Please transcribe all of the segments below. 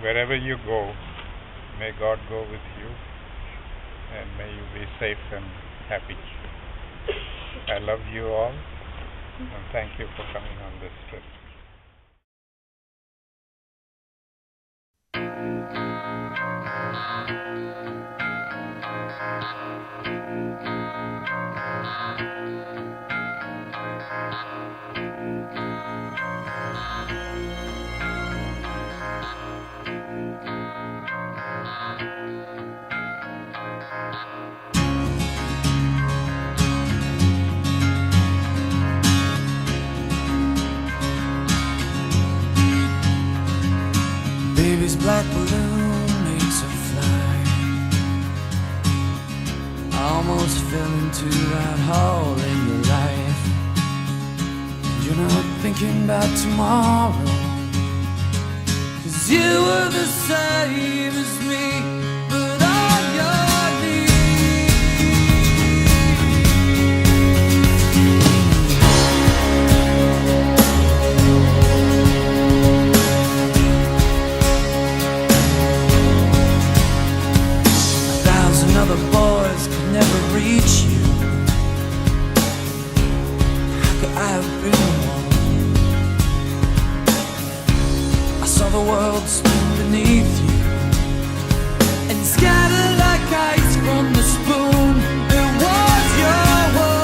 wherever you go, may God go with you, and may you be safe and happy. I love you all, and thank you for coming on this trip. Baby's black balloon makes her fly. Almost fell into that hole in your life. You're not thinking about tomorrow, 'cause you were the same as me, but on your knees. 1,000 other boys could never reach you. How could I have been one? I saw the world spin beneath you and scatter like ice from the spoon. It was your world.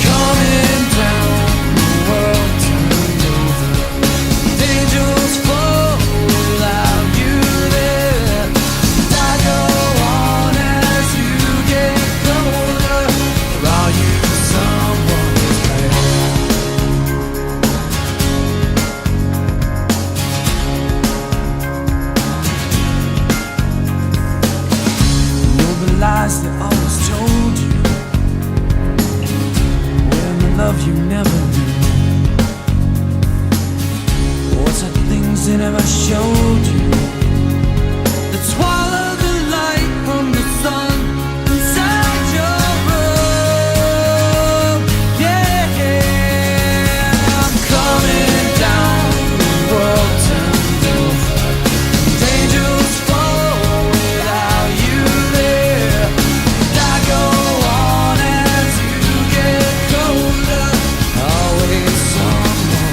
Coming down, the world turned over. Angels fall without you there. I go on as you get colder. Or are you someone's prayer? Know the lies they always told you, when the love you never knew. What's the things they never showed you, that swallow the light from the sun inside your room? Yeah, I'm coming down, the world turned over. Angels fall without you there. I go on as you get colder. Always someone.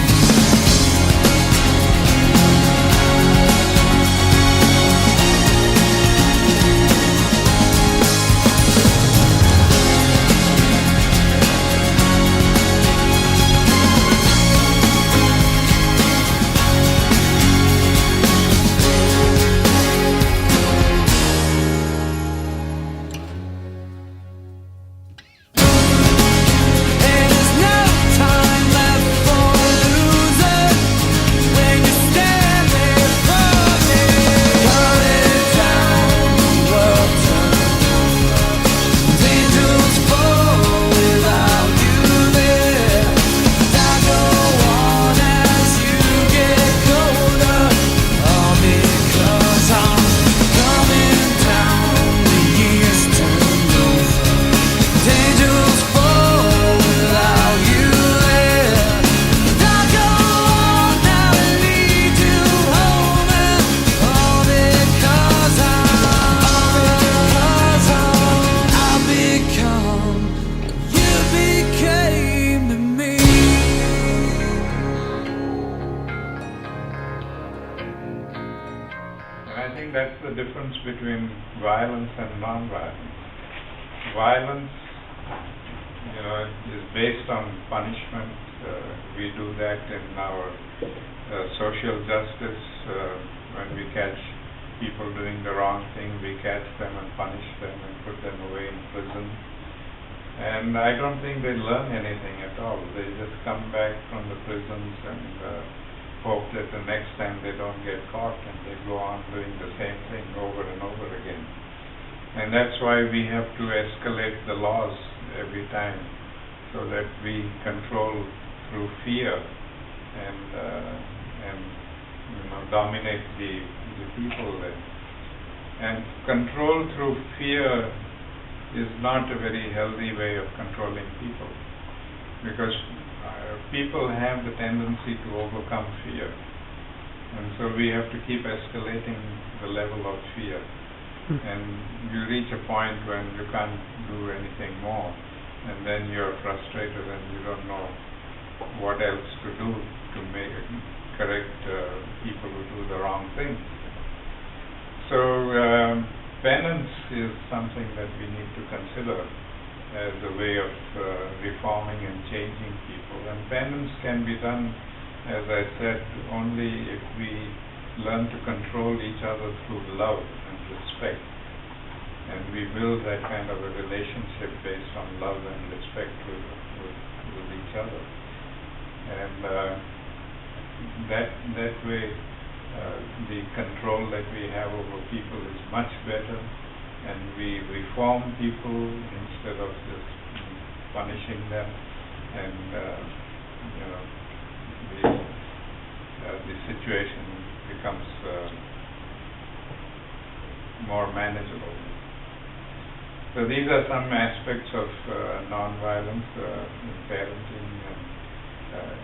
And there's no time left for losing when you stand there for me. Coming down, the world turns over. Angels fall without you there. I go on as you get colder. All because I'm coming down, the years turn over. Angels fall without you there. I go on now and lead you home, and all because I'll become, you became to me. And I think that's the difference between violence and non-violence. Violence, is based on punishment. We do that in our social justice. When we catch people doing the wrong thing, we catch them and punish them and put them away in prison. And I don't think they learn anything at all. They just come back from the prisons and hope that the next time they don't get caught, and they go on doing the same thing over and over again. And that's why we have to escalate the laws every time, so that we control through fear and dominate the people there. And control through fear is not a very healthy way of controlling people, because people have the tendency to overcome fear. And so we have to keep escalating the level of fear. And you reach a point when you can't do anything more, and then you're frustrated and you don't know what else to do to correct people who do the wrong things. So penance is something that we need to consider as a way of reforming and changing people. And penance can be done, as I said, only if we learn to control each other through love and respect. And we build that kind of a relationship based on love and respect with each other. And that way, the control that we have over people is much better, and we reform people instead of just punishing them, and the situation becomes more manageable. So these are some aspects of nonviolence in parenting and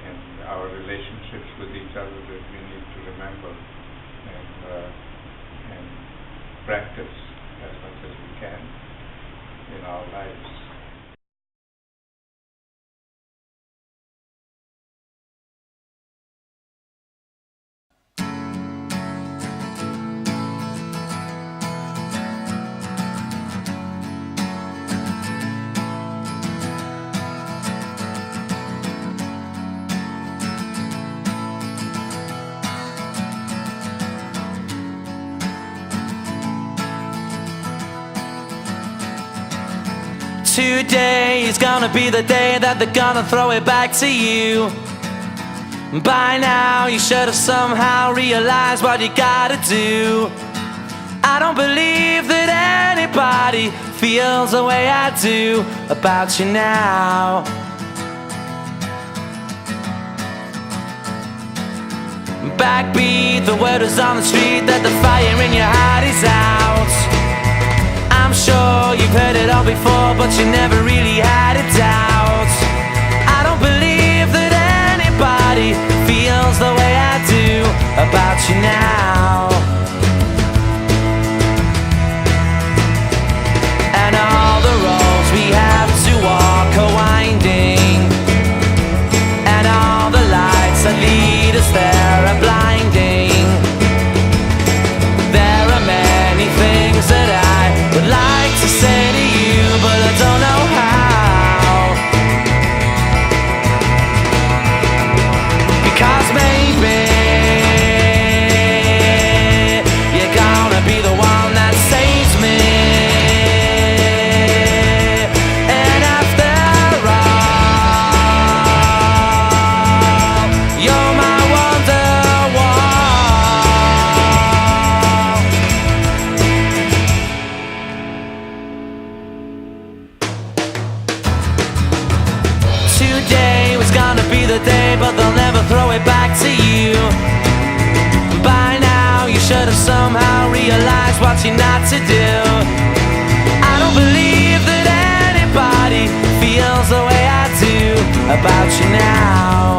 in our relationships with each other that we need to remember and practice as much as we can in our lives. Today is gonna be the day that they're gonna throw it back to you. By now you should have somehow realized what you gotta do. I don't believe that anybody feels the way I do about you now. Backbeat, the word is on the street that the fire in your heart is out. I'm sure you've heard it all before, but you never really had a doubt. I don't believe that anybody feels the way I do about you now. And all the roads we have to walk are winding, and all the lights that lead us there are blinding. There are many things that I would like to say to you, but I don't know how. Because maybe you're gonna be the one that saves me. And after all, you're my wonderwall. Today was gonna be the day, but they'll never throw it back to you. By now you should have somehow realized what you're not to do. I don't believe that anybody feels the way I do about you now.